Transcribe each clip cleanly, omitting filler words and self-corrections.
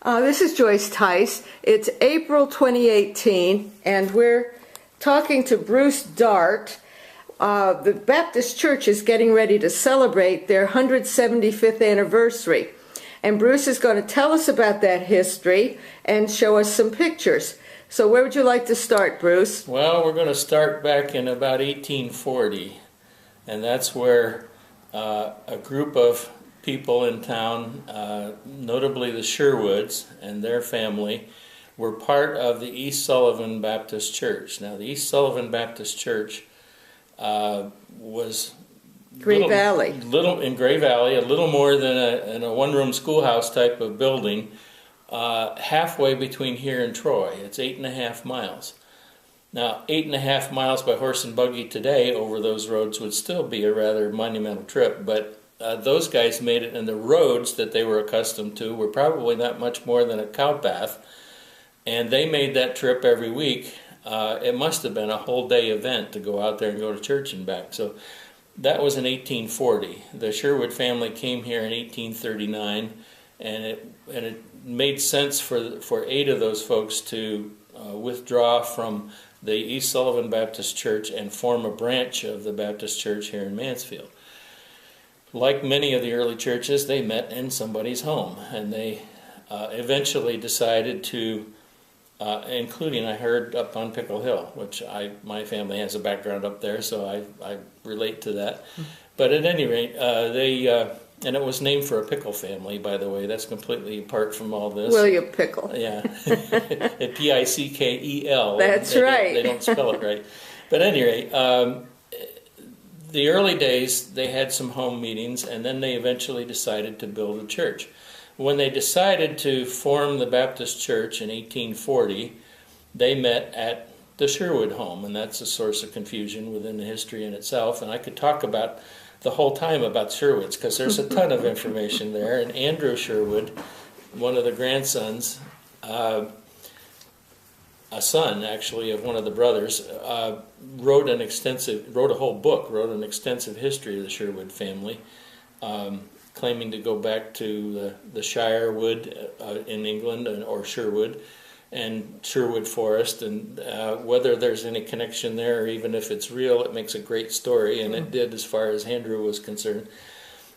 This is Joyce Tice. It's April 2018, and we're talking to Bruce Dart. The Baptist Church is getting ready to celebrate their 175th anniversary. And Bruce is going to tell us about that history and show us some pictures. So where would you like to start, Bruce? Well, we're going to start back in about 1840, and that's where a group of people in town, notably the Sherwoods and their family, were part of the East Sullivan Baptist Church. Now, the East Sullivan Baptist Church was in Gray Valley, a little more than a one-room schoolhouse type of building, halfway between here and Troy. It's 8.5 miles. Now, 8.5 miles by horse and buggy today over those roads would still be a rather monumental trip, but those guys made it, and the roads that they were accustomed to were probably not much more than a cow path, and they made that trip every week. It must have been a whole day event to go out there and go to church and back. So that was in 1840. The Sherwood family came here in 1839, and it made sense for 8 of those folks to withdraw from the East Sullivan Baptist Church and form a branch of the Baptist Church here in Mansfield. Like many of the early churches, they met in somebody's home, and they eventually decided to, including, I heard, up on Pickle Hill, which my family has a background up there, so I relate to that. But at any rate, and it was named for a pickle family, by the way. That's completely apart from all this. William Pickle. Yeah, Pickel. That's right. They don't spell it right. But at any rate, the early days, they had some home meetings, and then they eventually decided to build a church. When they decided to form the Baptist Church in 1840, they met at the Sherwood home, and that's a source of confusion within the history in itself. And I could talk about the whole time about Sherwoods, because there's a ton of information there. And Andrew Sherwood, one of the grandsons, a son actually of one of the brothers, wrote an extensive history of the Sherwood family, claiming to go back to the Shirewood in England, or Sherwood, and Sherwood Forest, and whether there's any connection there, or even if it's real, it makes a great story, and it did as far as Andrew was concerned.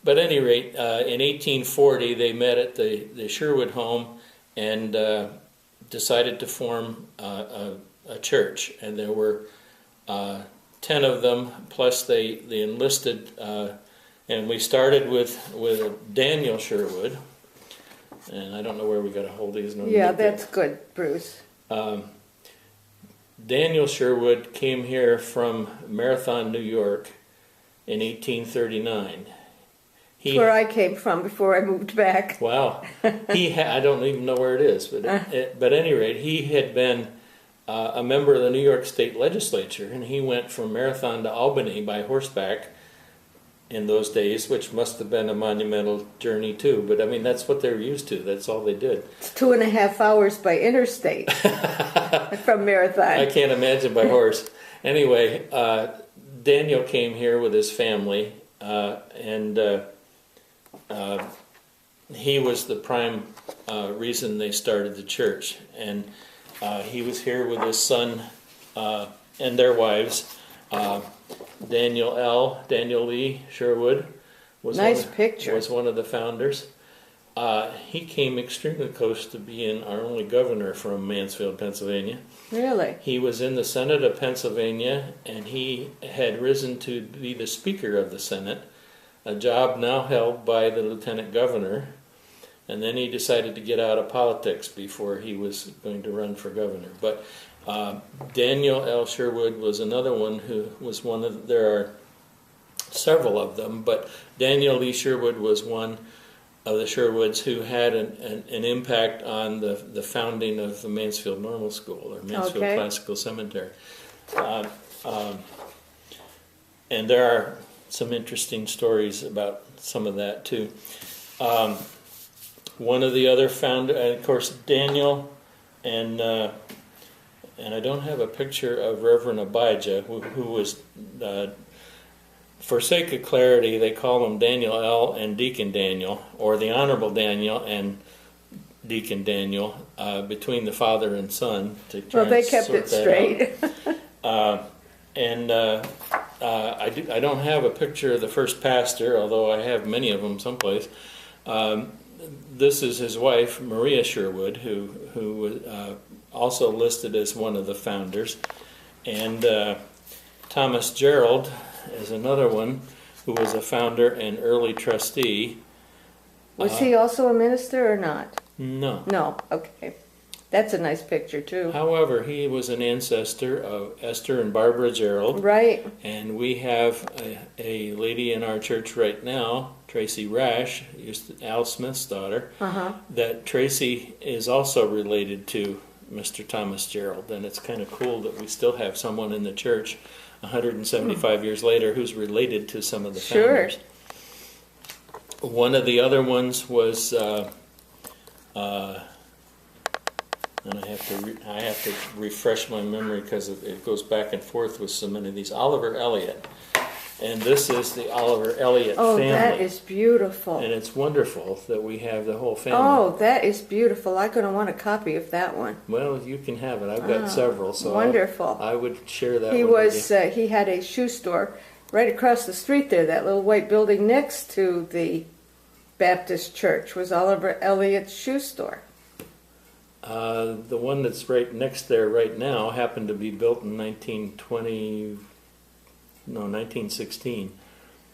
But at any rate, in 1840, they met at the Sherwood home and decided to form a church, and there were 10 of them, plus they enlisted, and we started with Daniel Sherwood, and I don't know where we got a hold of these. Yeah, that's good, Bruce. Daniel Sherwood came here from Marathon, New York in 1839. That's where I came from before I moved back. Wow. I don't even know where it is, but at any rate, he had been a member of the New York State Legislature, and he went from Marathon to Albany by horseback in those days, which must have been a monumental journey too. But I mean, that's what they were used to. That's all they did. It's 2.5 hours by interstate from Marathon. I can't imagine by horse. Anyway, Daniel came here with his family, and he was the prime reason they started the church. And he was here with his son and their wives. Daniel Lee Sherwood was one of the founders. He came extremely close to being our only governor from Mansfield, Pennsylvania. Really? He was in the Senate of Pennsylvania, and he had risen to be the Speaker of the Senate, a job now held by the Lieutenant Governor, and then he decided to get out of politics before he was going to run for governor. But Daniel L. Sherwood was another one who was one of, there are several of them, but Daniel Lee Sherwood was one of the Sherwoods who had an impact on the founding of the Mansfield Normal School, or Mansfield Classical Cemetery. And there are some interesting stories about some of that too. One of the other founder, and of course Daniel, and I don't have a picture of Reverend Abijah, who was, for sake of clarity, they call him Daniel L. and Deacon Daniel, or the Honorable Daniel and Deacon Daniel between the father and son to try Well, they and kept sort it that straight. out. I don't have a picture of the first pastor, although I have many of them someplace. This is his wife, Maria Sherwood, who was also listed as one of the founders. And Thomas Gerald is another one who was a founder and early trustee. Was he also a minister or not? No. No, okay. That's a nice picture, too. However, he was an ancestor of Esther and Barbara Gerald. Right. And we have a lady in our church right now, Tracy Rash, Al Smith's daughter, that Tracy is also related to Mr. Thomas Gerald. And it's kind of cool that we still have someone in the church 175 years later who's related to some of the founders. One of the other ones was, and I have to refresh my memory because it goes back and forth with so many of these. Oliver Elliott, and this is the Oliver Elliott family. Oh, that is beautiful. And it's wonderful that we have the whole family. Oh, that is beautiful. I'm going to want a copy of that one. Well, you can have it. I've got several, so wonderful. I would share that. He one with was. you. He had a shoe store right across the street there. That little white building next to the Baptist church was Oliver Elliott's shoe store. The one that's right next there right now happened to be built in 1916.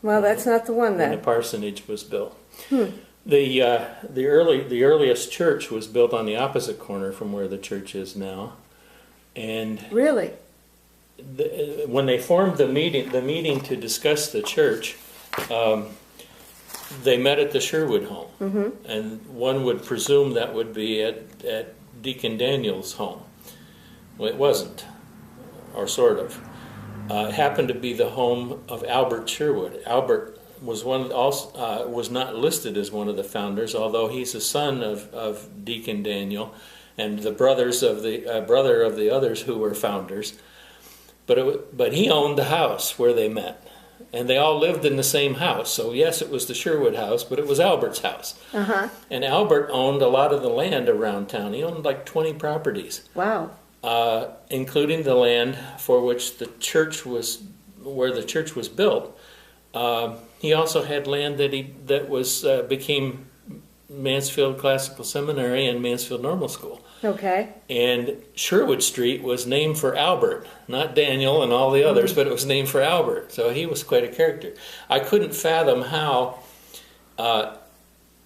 Well, that's not the one When the then. parsonage was built. The earliest church was built on the opposite corner from where the church is now, and Really? when they formed the meeting to discuss the church, they met at the Sherwood home, and one would presume that would be at Deacon Daniel's home. Well, it wasn't, or sort of. It happened to be the home of Albert Sherwood. Albert was was not listed as one of the founders, although he's a son of Deacon Daniel and the brothers of the brother of the others who were founders. But he owned the house where they met. And they all lived in the same house. So yes, it was the Sherwood house, but it was Albert's house. And Albert owned a lot of the land around town. He owned like 20 properties. Wow. Including the land for which the church was, where the church was built. He also had land that became Mansfield Classical Seminary and Mansfield Normal School. Okay. And Sherwood Street was named for Albert, not Daniel and all the others, but it was named for Albert. So he was quite a character. I couldn't fathom how a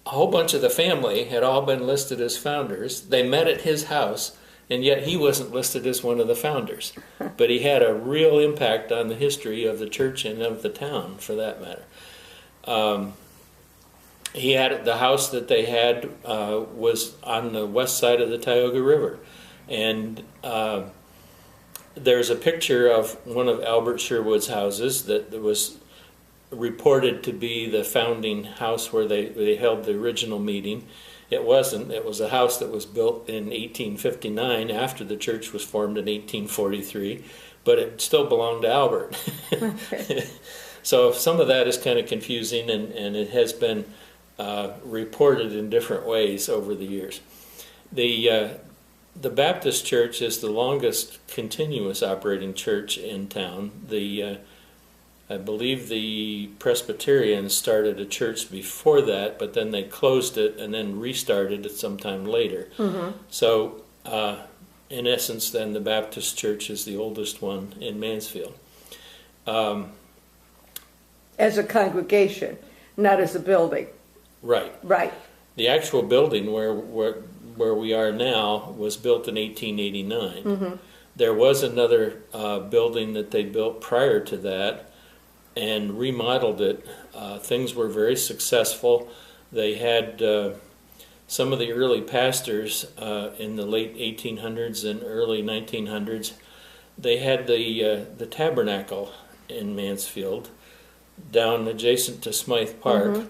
whole bunch of the family had all been listed as founders. They met at his house, and yet he wasn't listed as one of the founders. But he had a real impact on the history of the church and of the town, for that matter. He had the house that they had was on the west side of the Tioga River, and there's a picture of one of Albert Sherwood's houses that was reported to be the founding house where they held the original meeting. It wasn't. It was a house that was built in 1859 after the church was formed in 1843, but it still belonged to Albert. Okay. So some of that is kind of confusing, and it has been reported in different ways over the years. The Baptist Church is the longest continuous operating church in town. I believe the Presbyterians started a church before that, but then they closed it and then restarted it sometime later. So, in essence, then the Baptist Church is the oldest one in Mansfield. As a congregation, not as a building. Right. Right. The actual building where we are now was built in 1889. There was another building that they built prior to that and remodeled it. Things were very successful. They had some of the early pastors in the late 1800s and early 1900s. They had the tabernacle in Mansfield down adjacent to Smythe Park.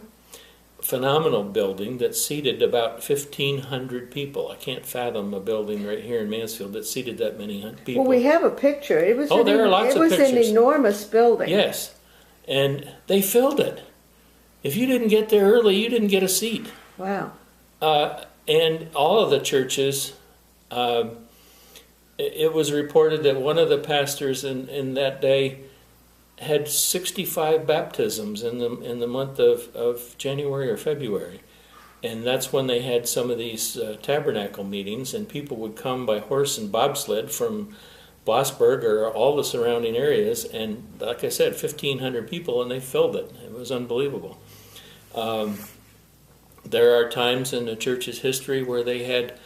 Phenomenal building that seated about 1,500 people. I can't fathom a building right here in Mansfield that seated that many people. Well, we have a picture. It was there are lots of an pictures. enormous building. Yes, and they filled it. If you didn't get there early, you didn't get a seat. Wow. And all of the churches, it was reported that one of the pastors in that day had 65 baptisms in the month of January or February. And that's when they had some of these tabernacle meetings, and people would come by horse and bobsled from Blossburg or all the surrounding areas, and like I said, 1,500 people, and they filled it. It was unbelievable. There are times in the church's history where they had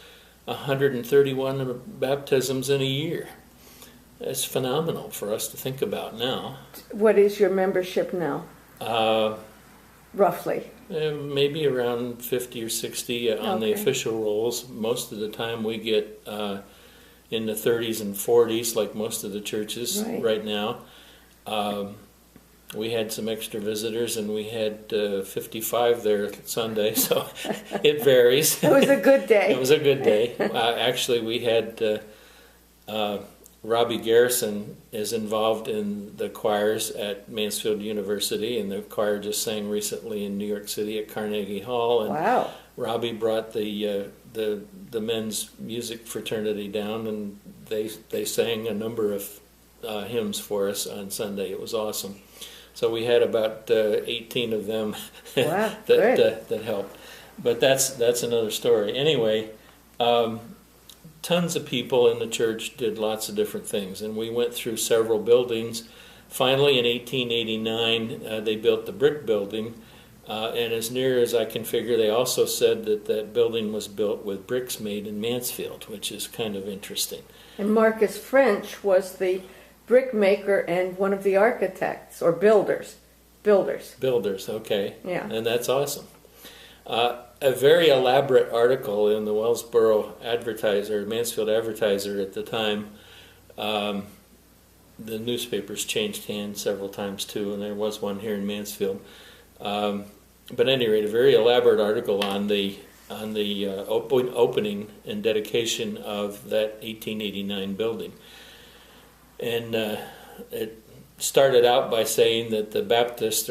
131 baptisms in a year. It's phenomenal for us to think about now. What is your membership now? Roughly. Maybe around 50 or 60 on the official rolls. Most of the time we get in the 30s and 40s, like most of the churches right now. We had some extra visitors, and we had 55 there Sunday, so it varies. It was a good day. It was a good day. Actually, we had Robbie Garrison is involved in the choirs at Mansfield University, and the choir just sang recently in New York City at Carnegie Hall. And wow! Robbie brought the men's music fraternity down, and they sang a number of hymns for us on Sunday. It was awesome. So we had about 18 of them wow, that helped. But that's another story. Anyway. Tons of people in the church did lots of different things, and we went through several buildings. Finally, in 1889, they built the brick building, and as near as I can figure, they also said that building was built with bricks made in Mansfield, which is kind of interesting. And Marcus French was the brick maker and one of the architects, or builders. Builders, okay. Yeah. And that's awesome. A very elaborate article in the Wellsboro Advertiser, Mansfield Advertiser at the time. The newspapers changed hands several times too, and there was one here in Mansfield. But at any rate, a very elaborate article on the opening and dedication of that 1889 building. And it started out by saying that the Baptists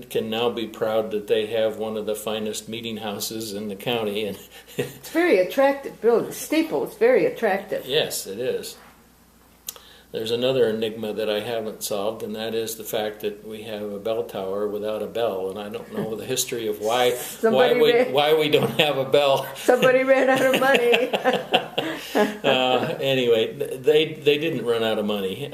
can now be proud that they have one of the finest meeting houses in the county. And it's very attractive building. The steeple is very attractive. Yes, it is. There's another enigma that I haven't solved, and that is the fact that we have a bell tower without a bell, and I don't know the history of why we don't have a bell. Somebody ran out of money. Anyway, they didn't run out of money.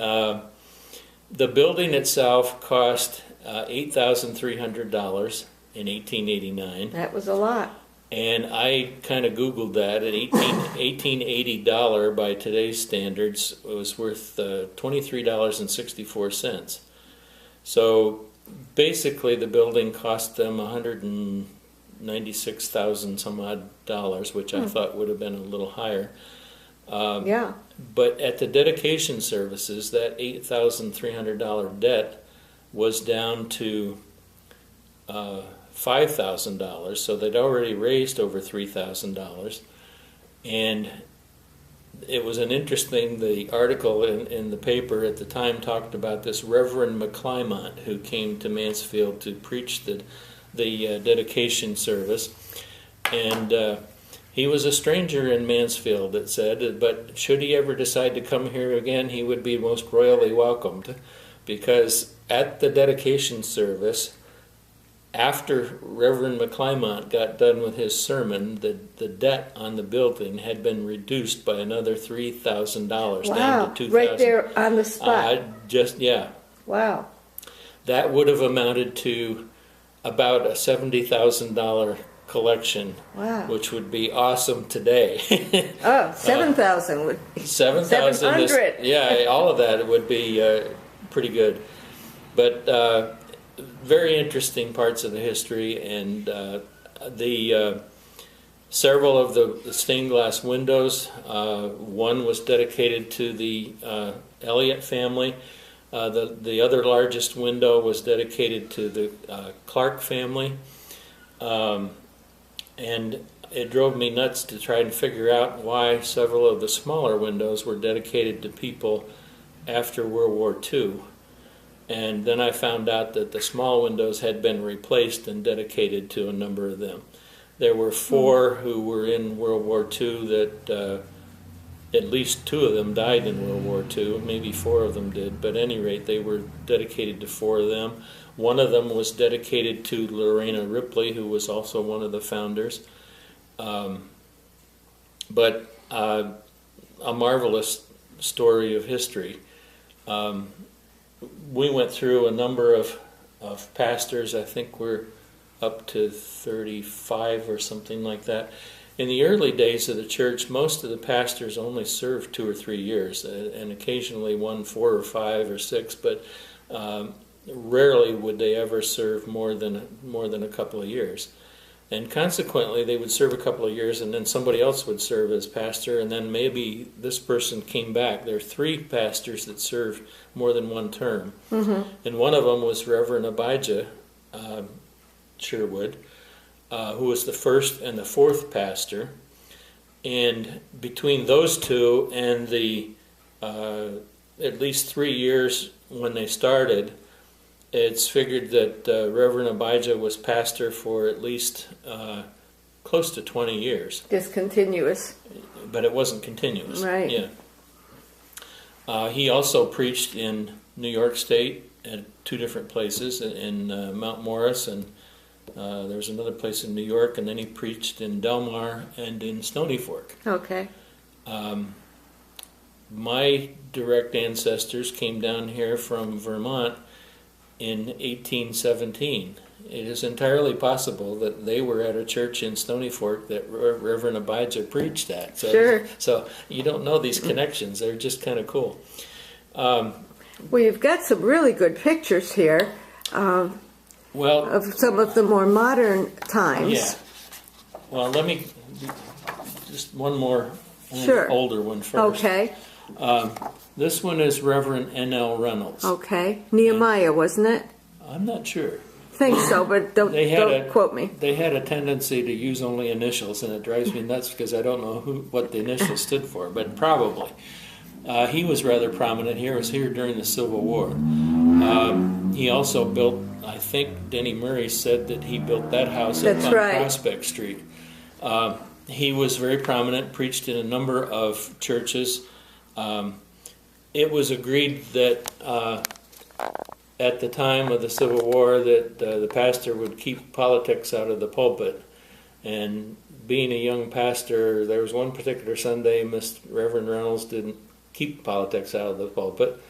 The building itself cost $8,300 in 1889. That was a lot. And I kind of Googled that. At $1880 by today's standards, it was worth $23.64. So basically, the building cost them $196,000 some odd dollars, which I thought would have been a little higher. Yeah. But at the dedication services, that $8,300 debt was down to $5,000. So they'd already raised over $3,000. And it was an interesting, the article in the paper at the time talked about this Reverend McClymont who came to Mansfield to preach the dedication service. And he was a stranger in Mansfield, it said, but should he ever decide to come here again, he would be most royally welcomed, because at the dedication service, after Reverend McClymont got done with his sermon, the debt on the building had been reduced by another $3,000 down to $2,000. Right there on the spot. Wow. That would have amounted to about a $70,000 collection, which would be awesome today. Oh, 7,000 would. 7,000. Yeah, all of that would be pretty good. But very interesting parts of the history, and several of the stained glass windows. One was dedicated to the Elliott family. The other largest window was dedicated to the Clark family. And it drove me nuts to try and figure out why several of the smaller windows were dedicated to people after World War II. And then I found out that the small windows had been replaced and dedicated to a number of them. There were 4 who were in World War II that at least 2 of them died in World War II, maybe 4 of them did, but at any rate they were dedicated to 4 of them. One of them was dedicated to Lorena Ripley, who was also one of the founders. But a marvelous story of history. We went through a number of pastors. I think we're up to 35 or something like that. In the early days of the church, most of the pastors only served 2 or 3 years, and occasionally one 4 or 5 or 6, but rarely would they ever serve more than a couple of years. And consequently, they would serve a couple of years, and then somebody else would serve as pastor, and then maybe this person came back. There are 3 pastors that served more than one term, and one of them was Reverend Abijah Sherwood, who was the first and the 4th pastor. And between those 2 and the at least 3 years when they started, it's figured that Reverend Abijah was pastor for at least close to 20 years. Discontinuous. But it wasn't continuous. Right. Yeah. He also preached in New York State at 2 different places, in Mount Morris, and there was another place in New York, and then he preached in Del Mar and in Stony Fork. Okay. My direct ancestors came down here from Vermont in 1817. It is entirely possible that they were at a church in Stony Fork that Reverend Abijah preached at. So, Sure. So you don't know these connections. They're just kind of cool. Well, you've got some really good pictures here Well, of some of the more modern times. yeah. Well, let me just one more Sure. older one first. Okay. This one is Reverend N.L. Reynolds. Okay. Nehemiah, wasn't it? I'm not sure. Think so, but don't quote me. They had a tendency to use only initials, and it drives me nuts because I don't know what the initials stood for, but probably. He was rather prominent here. Was here during the Civil War. He also built, I think Denny Murray said that he built that house up on Prospect Street. He was very prominent, preached in a number of churches. It was agreed that at the time of the Civil War that the pastor would keep politics out of the pulpit. And being a young pastor, there was one particular Sunday Reverend Reynolds didn't keep politics out of the pulpit.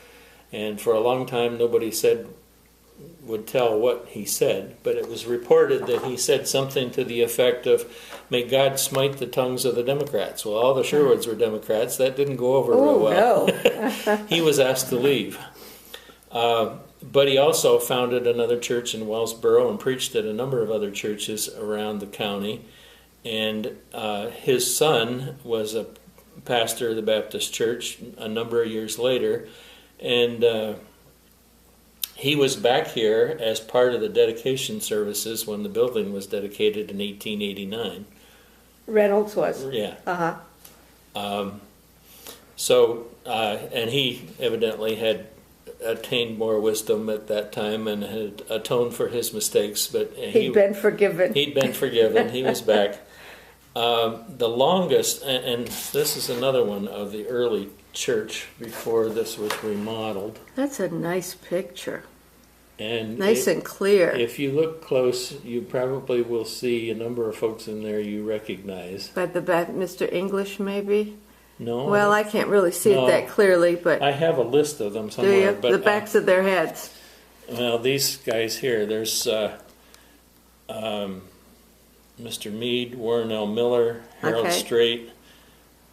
And for a long time nobody would tell what he said, but it was reported that he said something to the effect of, "May God smite the tongues of the Democrats." Well, all the Sherwoods were Democrats. That didn't go over real well. No. He was asked to leave. But he also founded another church in Wellsboro and preached at a number of other churches around the county. And his son was a pastor of the Baptist church a number of years later. And he was back here as part of the dedication services when the building was dedicated in 1889. Reynolds was. Yeah. Uh-huh. And he evidently had attained more wisdom at that time and had atoned for his mistakes. But he'd been forgiven. He'd been forgiven. He was back. The longest, and this is another one of the early church before this was remodeled. That's a nice picture. And nice and clear. If you look close, you probably will see a number of folks in there you recognize. By the back, Mr. English, maybe? No. Well, I can't really see it that clearly, but... I have a list of them somewhere. Do you? But, the backs of their heads. Well, these guys here, there's Mr. Meade, Warren L. Miller, Harold Strait.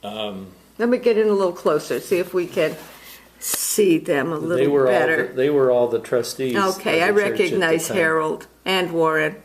Let me get in a little closer, see if we can see them a little better. They were all the trustees. Okay, I recognize Harold and Warren.